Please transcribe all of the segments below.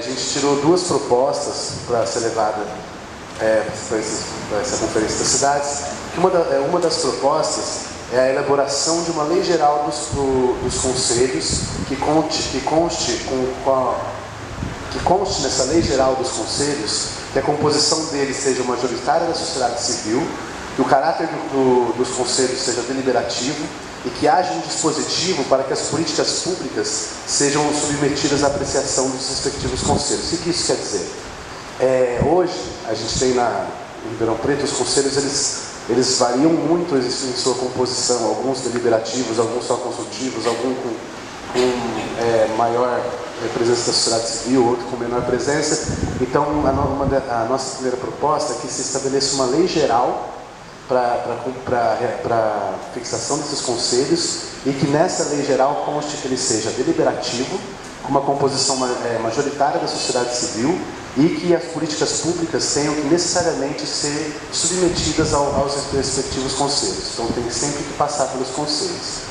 gente tirou duas propostas para ser levada para essa conferência das cidades. Uma das propostas é a elaboração de uma lei geral dos conselhos que conste nessa lei geral dos conselhos que a composição deles seja majoritária da sociedade civil, que o caráter dos conselhos seja deliberativo e que haja um dispositivo para que as políticas públicas sejam submetidas à apreciação dos respectivos conselhos. O que isso quer dizer? Hoje, a gente tem em Ribeirão Preto, os conselhos eles variam muito em sua composição, alguns deliberativos, alguns só consultivos, alguns com maior presença da sociedade civil, outro com menor presença. Então, a nossa primeira proposta é que se estabeleça uma lei geral para fixação desses conselhos e que nessa lei geral conste que ele seja deliberativo, com uma composição majoritária da sociedade civil e que as políticas públicas tenham que necessariamente ser submetidas aos respectivos conselhos. Então, tem sempre que passar pelos conselhos.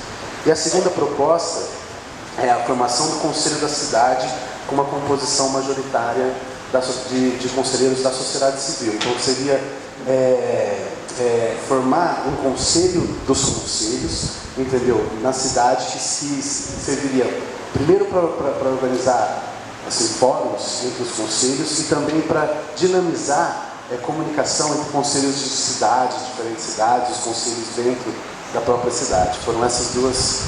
E a segunda proposta é a formação do Conselho da Cidade com uma composição majoritária de conselheiros da sociedade civil. Então, seria formar um conselho dos conselhos, entendeu? Na cidade, que serviria primeiro para organizar fóruns entre os conselhos e também para dinamizar comunicação entre conselhos de cidades, diferentes cidades, os conselhos dentro da própria cidade. Foram essas duas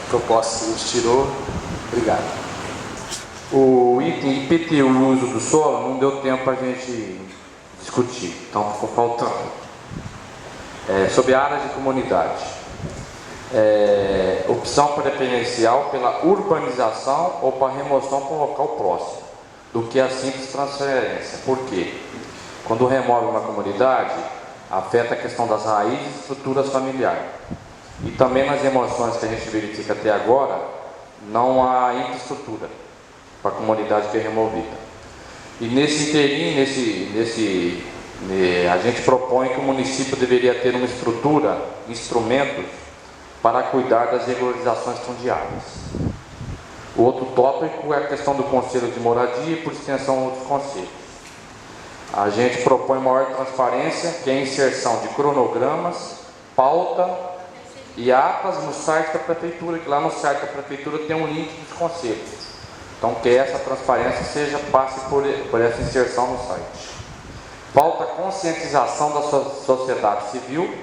propostas que a gente tirou. Obrigado. O item IPTU, o uso do solo, não deu tempo para a gente discutir, então ficou faltando. Sobre áreas de comunidade. Opção preferencial pela urbanização ou para remoção para um local próximo, do que a simples transferência. Por quê? Quando remove uma comunidade, afeta a questão das raízes e estruturas familiares. E também nas remoções que a gente verifica até agora, não há infraestrutura para a comunidade que é removida. E nesse interim, a gente propõe que o município deveria ter uma estrutura, instrumentos, para cuidar das regularizações fundiárias. O outro tópico é a questão do Conselho de Moradia e, por extensão, outros conselhos. A gente propõe maior transparência, que é a inserção de cronogramas, pauta e atas no site da Prefeitura, que lá no site da Prefeitura tem um link dos conselhos. Então, que essa transparência passe por essa inserção no site. Falta conscientização da sociedade civil,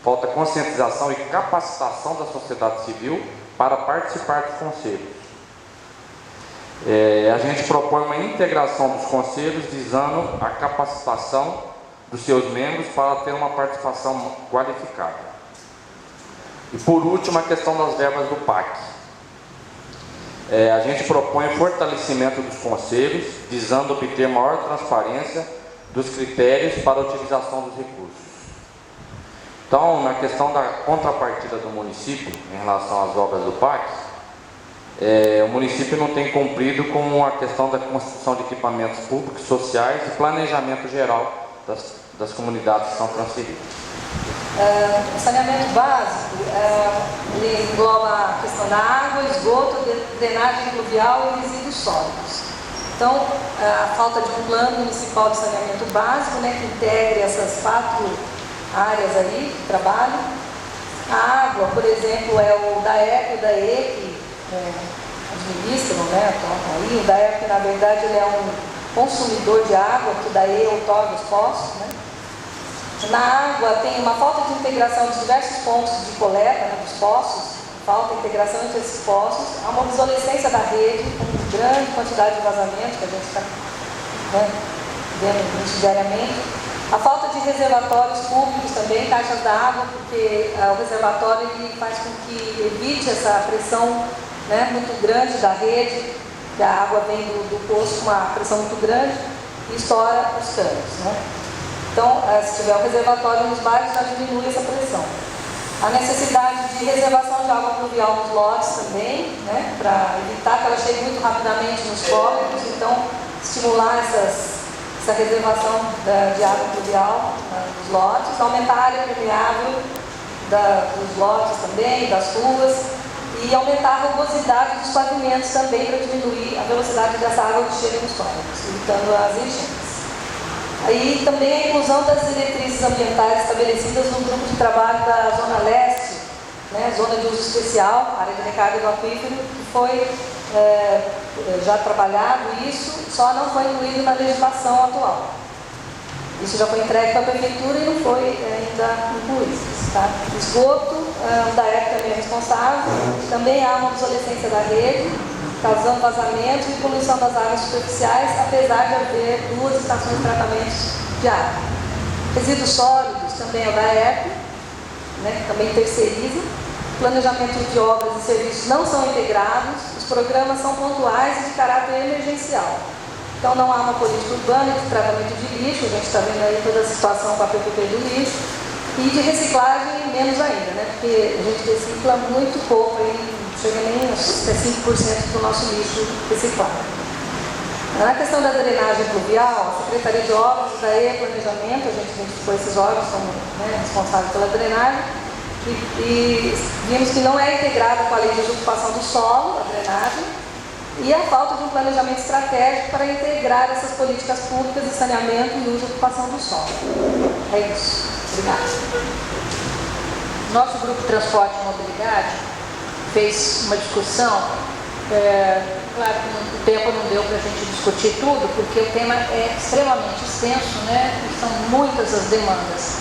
falta conscientização e capacitação da sociedade civil para participar dos conselhos. A gente propõe uma integração dos conselhos visando a capacitação dos seus membros para ter uma participação qualificada. E por último, a questão das verbas do PAC. A gente propõe o fortalecimento dos conselhos, visando obter maior transparência dos critérios para a utilização dos recursos. Então, na questão da contrapartida do município, em relação às obras do PAC, o município não tem cumprido com a questão da construção de equipamentos públicos, sociais e planejamento geral das comunidades que são transferidas. O saneamento básico ele engloba a questão da água, esgoto, drenagem pluvial e resíduos sólidos. Então, a falta de um plano municipal de saneamento básico, que integre essas 4 áreas aí de trabalho. A água, por exemplo, é o DAERP e o DAE que administram, aí. O DAERP, na verdade, ele é um consumidor de água, que o DAE outorga os poços, Na água tem uma falta de integração de diversos pontos de coleta dos poços, falta integração entre esses poços, há uma obsolescência da rede, com grande quantidade de vazamento que a gente está vendo diariamente. A falta de reservatórios públicos também, caixas d'água, porque o reservatório ele faz com que evite essa pressão muito grande da rede, que a água vem do poço com uma pressão muito grande e estoura os canos. Então, se tiver um reservatório nos bairros, já diminui essa pressão. A necessidade de reservação de água pluvial nos lotes também, para evitar que ela chegue muito rapidamente nos córregos, então estimular essa reservação de água pluvial nos lotes, aumentar a área permeável dos lotes também, das ruas, e aumentar a rugosidade dos pavimentos também para diminuir a velocidade dessa água que chega nos córregos, evitando as enchentes. Aí também a inclusão das diretrizes ambientais estabelecidas no grupo de trabalho da Zona Leste, né, Zona de Uso Especial, área de recarga do aquífero, que foi já trabalhado isso, só não foi incluído na legislação atual. Isso já foi entregue para a Prefeitura e não foi ainda incluído. Tá? Esgoto, da EPA também é responsável, também há uma obsolescência da rede, causando vazamento e poluição das águas superficiais, apesar de haver 2 estações de tratamento de água. Resíduos sólidos também é o da EPA, né, que também terceiriza. Planejamento de obras e serviços não são integrados, os programas são pontuais e de caráter emergencial. Então não há uma política urbana de tratamento de lixo, a gente está vendo aí toda a situação com a PPP do lixo, e de reciclagem menos ainda, né? Porque a gente recicla muito pouco, aí não chega nem a 5% do nosso lixo reciclado. Na questão da drenagem pluvial, a Secretaria de Obras, da Planejamento, a gente identificou esses órgãos como, né, responsáveis pela drenagem, e vimos que não é integrada com a lei de ocupação do solo, a drenagem, e a falta de um planejamento estratégico para integrar essas políticas públicas de saneamento e uso e ocupação do solo. É isso. Obrigada. Nosso grupo de Transporte e Mobilidade fez uma discussão, claro que o tempo não deu para a gente discutir tudo, porque o tema é extremamente extenso, né? E são muitas as demandas.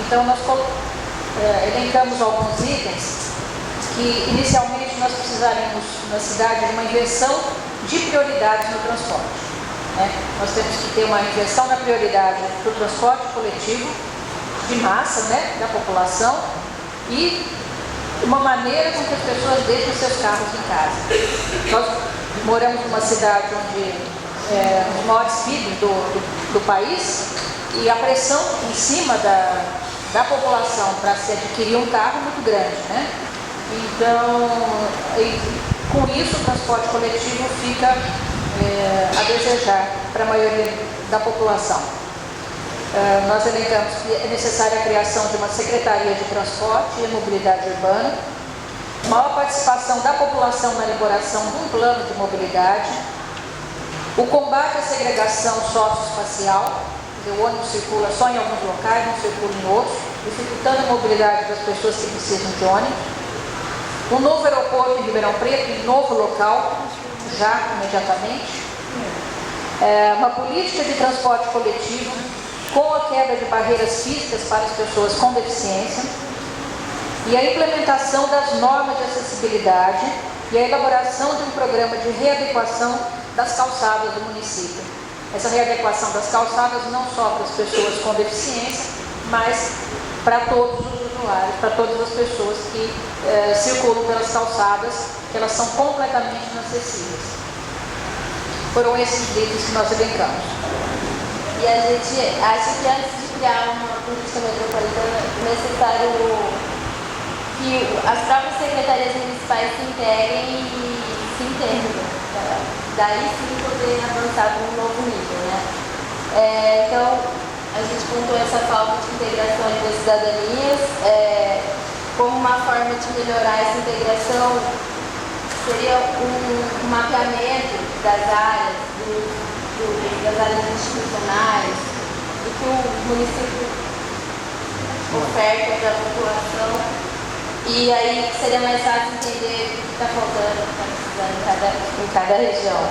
Então nós elencamos alguns itens que inicialmente nós precisaríamos na cidade de uma inversão de prioridades no transporte. Né? Nós temos que ter uma inversão na prioridade para o transporte coletivo de massa, né, da população, e uma maneira com que as pessoas deixem seus carros em casa. Nós moramos numa cidade onde os maiores PIB do país, e a pressão em cima da população para se adquirir um carro é muito grande, né? Então, com isso, o transporte coletivo fica a desejar para a maioria da população. Nós elencamos que é necessária a criação de uma Secretaria de Transporte e Mobilidade Urbana, maior participação da população na elaboração de um plano de mobilidade, o combate à segregação socioespacial, o ônibus circula só em alguns locais, não circula em outros, dificultando a mobilidade das pessoas que precisam de ônibus. Um novo aeroporto em Ribeirão Preto, em novo local, já imediatamente. Uma política de transporte coletivo com a quebra de barreiras físicas para as pessoas com deficiência e a implementação das normas de acessibilidade e a elaboração de um programa de readequação das calçadas do município. Essa readequação das calçadas não só para as pessoas com deficiência, mas para todos os usuários, para todas as pessoas que circulam pelas calçadas, que elas são completamente inacessíveis. Foram esses itens que nós elencamos. E a gente acha que antes de criar uma política metropolitana é necessário que as próprias secretarias municipais se integrem e se entendam, daí sim poder avançar para um novo nível, né? Então, a gente pontuou essa falta de integração das cidadanias, como uma forma de melhorar essa integração seria um mapeamento das áreas, das áreas institucionais, do que o município oferta para a população, e aí seria mais fácil entender o que está faltando, o que está precisando em cada região.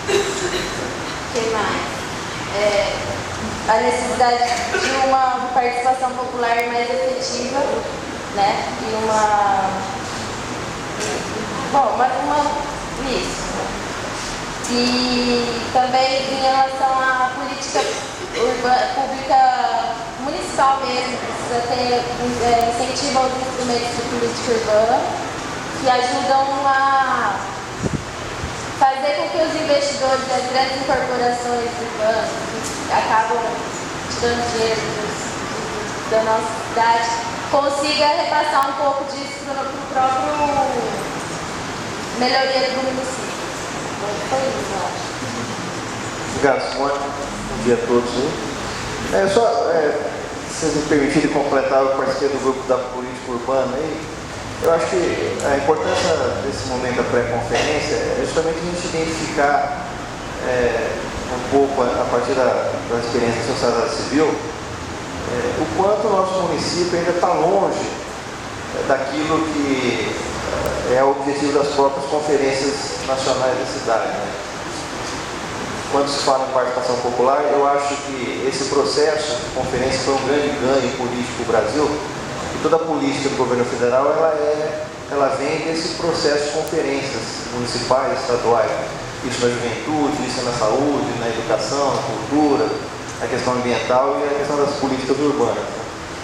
O que mais? A necessidade de uma participação popular mais efetiva, né? E isso. E também em relação à política pública municipal mesmo, precisa ter incentivo aos instrumentos de política urbana que ajudam a fazer com que os investidores das grandes incorporações urbanas que acabam tirando dinheiro da nossa cidade consiga repassar um pouco disso para o próprio melhoria do município. Foi isso, eu acho. Obrigado, Simone. Bom dia a todos. Se vocês me permitirem completar, eu participei do grupo da política político urbano aí, eu acho que a importância desse momento da pré-conferência é justamente a gente identificar um pouco, a partir da experiência da sociedade civil, o quanto o nosso município ainda está longe daquilo que é o objetivo das próprias conferências nacionais da cidade, né? Quando se fala em participação popular, eu acho que esse processo de conferência foi um grande ganho político do Brasil, e toda a política do governo federal ela vem desse processo de conferências municipais, estaduais. Isso na juventude, isso na saúde, na educação, na cultura, na questão ambiental e na questão das políticas urbanas.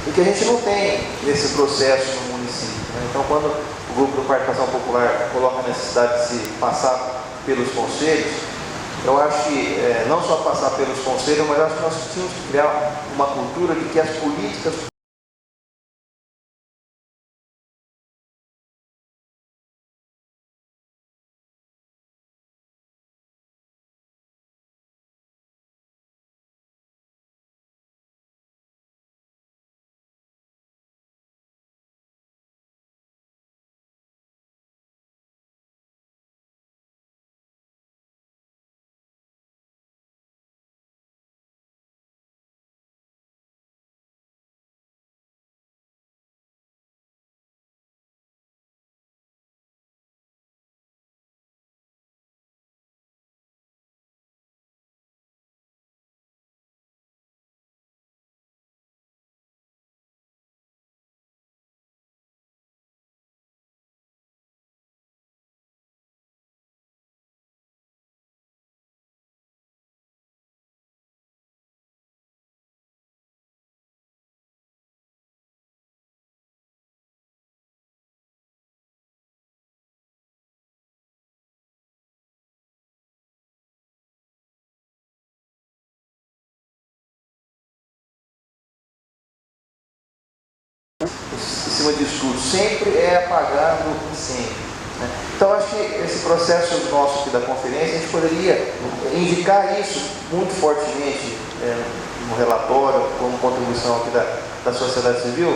E que a gente não tem esse processo no município, né? Então, quando o grupo de participação popular coloca a necessidade de se passar pelos conselhos, eu acho que não só passar pelos conselhos, mas acho que nós tínhamos que criar uma cultura de que as políticas em cima disso tudo, sempre é apagado o incêndio, né? Então, acho que esse processo nosso aqui da conferência, a gente poderia indicar isso muito fortemente no relatório, como contribuição aqui da sociedade civil.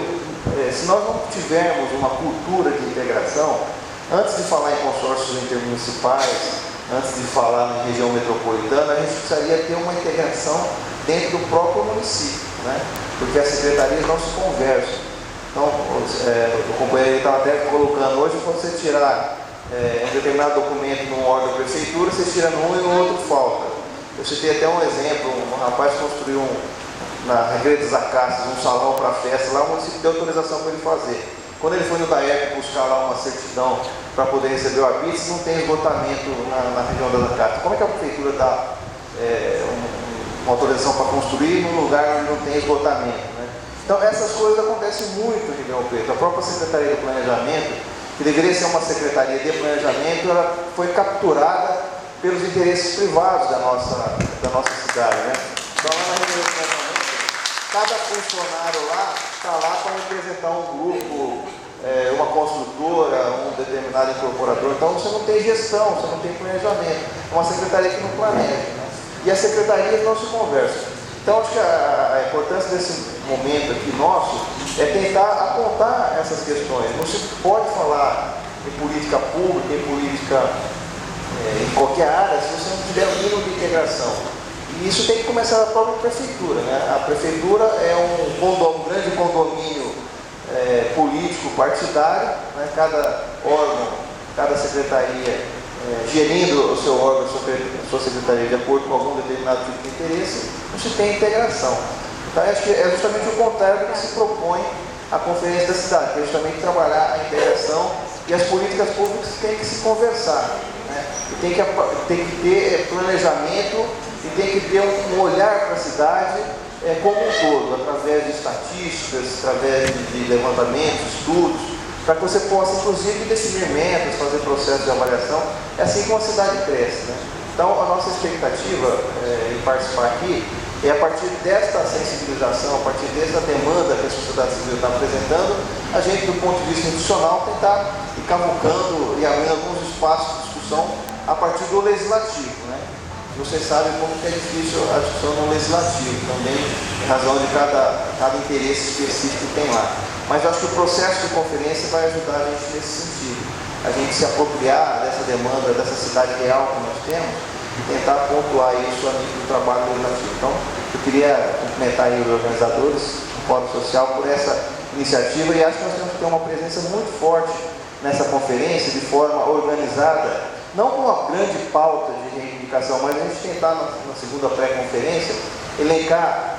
Se nós não tivermos uma cultura de integração, antes de falar em consórcios intermunicipais, antes de falar em região metropolitana, a gente precisaria ter uma integração dentro do próprio município, né? Porque as secretarias não se conversam. Então, o companheiro estava até colocando, hoje quando você tirar um determinado documento num órgão da prefeitura, você tira num e no outro falta. Eu citei até um exemplo, um rapaz construiu na Igreja dos Acácios um salão para festa, lá o município deu autorização para ele fazer. Quando ele foi no DAERP buscar lá uma certidão para poder receber o habite, não tem esgotamento na região das Acácias. Como é que a prefeitura dá uma autorização para construir num lugar onde não tem esgotamento, né? Então, essas coisas acontecem muito em Ribeirão Preto. A própria Secretaria do Planejamento, que deveria ser uma secretaria de planejamento, ela foi capturada pelos interesses privados da nossa cidade, né? Então, lá na reunião do planejamento, cada funcionário lá está lá para representar um grupo, uma construtora, um determinado incorporador. Então, você não tem gestão, você não tem planejamento. É uma secretaria que não planeja, né? E as secretarias não se conversam. Então, acho que a importância desse momento aqui nosso é tentar apontar essas questões. Não se pode falar em política pública, em política em qualquer área, se você não tiver um mínimo de integração. E isso tem que começar da própria prefeitura, né? A prefeitura é um grande condomínio político partidário, né? Cada órgão, cada secretaria gerindo o seu órgão, a sua secretaria de acordo com algum determinado tipo de interesse, não se tem integração. Então, acho que é justamente o contrário do que se propõe a Conferência da Cidade, que é justamente trabalhar a integração, e as políticas públicas têm que se conversar, né? E tem que ter planejamento e tem que ter um olhar para a cidade como um todo, através de estatísticas, através de levantamentos, estudos, para que você possa, inclusive, definir metas, fazer processos de avaliação. É assim que uma cidade cresce, né? Então, a nossa expectativa em participar aqui é, a partir desta sensibilização, a partir dessa demanda que a sociedade civil está apresentando, a gente, do ponto de vista institucional, tentar ir cavucando e abrindo alguns espaços de discussão a partir do legislativo, né? Vocês sabem como que é difícil a discussão no legislativo, também em razão de cada interesse específico que tem lá. Mas eu acho que o processo de conferência vai ajudar a gente nesse sentido. A gente se apropriar dessa demanda, dessa cidade real que nós temos e tentar pontuar isso a nível do trabalho legislativo. Então, eu queria cumprimentar aí os organizadores do Fórum Social por essa iniciativa e acho que nós temos que ter uma presença muito forte nessa conferência, de forma organizada, não com uma grande pauta de reivindicação, mas a gente tentar na segunda pré-conferência elencar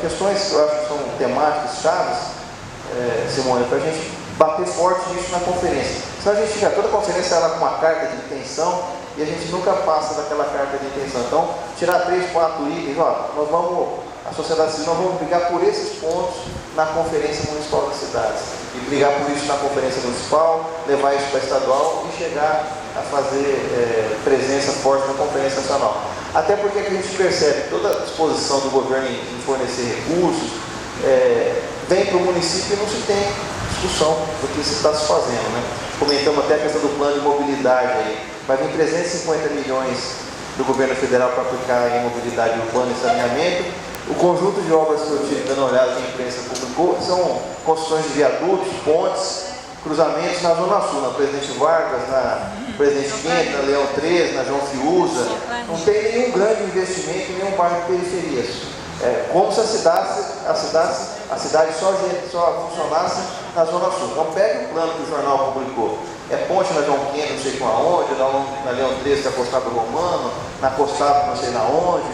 questões que eu acho que são temáticas chaves, Simone, para a gente bater forte nisso na conferência. Senão a gente fica toda a conferência ela com uma carta de intenção e a gente nunca passa daquela carta de intenção. Então, tirar 3, 4 itens, nós vamos, a sociedade civil, nós vamos brigar por esses pontos na Conferência Municipal das Cidades. E brigar por isso na Conferência Municipal, levar isso para a estadual e chegar a fazer presença forte na Conferência Nacional. Até porque a gente percebe toda a disposição do governo em fornecer recursos, vem para o município e não se tem discussão do que se está se fazendo, né? Comentamos até a questão do plano de mobilidade aí. Vai vir 350 milhões do governo federal para aplicar em mobilidade urbana e saneamento. O conjunto de obras que eu tive dando uma olhada que a imprensa publicou são construções de viadutos, pontes, cruzamentos na Zona Sul, na Presidente Vargas, na Presidente Quinta, na Leão 13, na João Fiuza. Não tem nenhum grande investimento em nenhum bairro de periferias. Como se a cidade só funcionasse na Zona Sul. Então pegue o plano que o jornal publicou. Ponte na João Quinta, não sei com aonde, na Leão 13, que é Acostado Romano, na Acostado não sei na onde,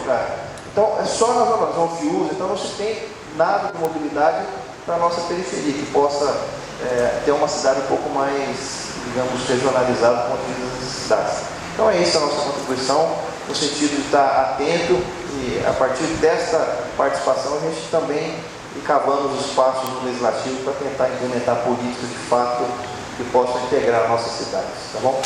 Então é só na Zona João Fiuza, então não se tem nada de mobilidade para a nossa periferia, que possa ter uma cidade um pouco mais, digamos, regionalizada do ponto de vista das necessidades. Então é isso a nossa contribuição, no sentido de estar atento e a partir dessa participação a gente também ir cavando os espaços no legislativo para tentar implementar políticas de fato que possam integrar a nossa cidade, tá bom?